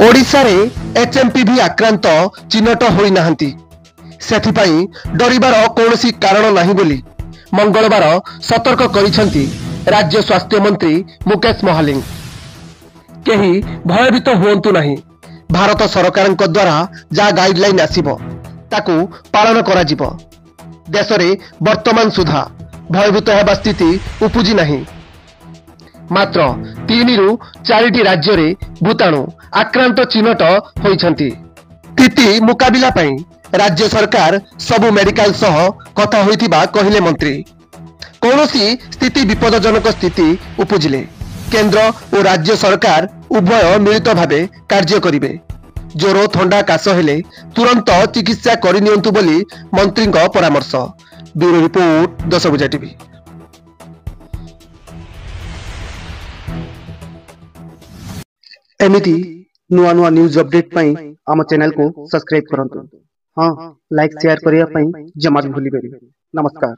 ओडिशा रे एचएमपीवी आक्रांत चिन्हट होई नाहंती सेथिपाई डरिबार कौनसी कारण नाही बोली मंगलवार सतर्क करिसंती राज्य स्वास्थ्य मंत्री मुकेश महालिंग। केही भयभीत हुअंतु नाही, भारत सरकार द्वारा जा गाइडलाइन आसीबो ताकू पालन करा जिवो। देश रे वर्तमान सुधा भयभीत हेबा स्थिति उपजी नाही। मात्र 3 रु 4 राज्य रे भूताणु आक्रांत चिन्हट होइछंती। स्थिति मुकाबिला पई राज्य सरकार सबु मेडिकल सह कथा होइतिबा कहिले मंत्री। कौनसी स्थिति विपदजनक स्थिति उपजिले केंद्र और राज्य सरकार उभय मिलित भावे कार्य करिवे। ज्वर थंडा काश हेले तुरंत चिकित्सा करिनियंतु बोली मंत्री परामर्श। ब्यूरो रिपोर्ट 10 भुजा टीवी। एमिति नुआ नुआ न्यूज अपडेट पाई आम चैनल को सब्सक्राइब करंतु। हाँ, लाइक शेयर करिया पाई जमा भूलिबेनी। नमस्कार।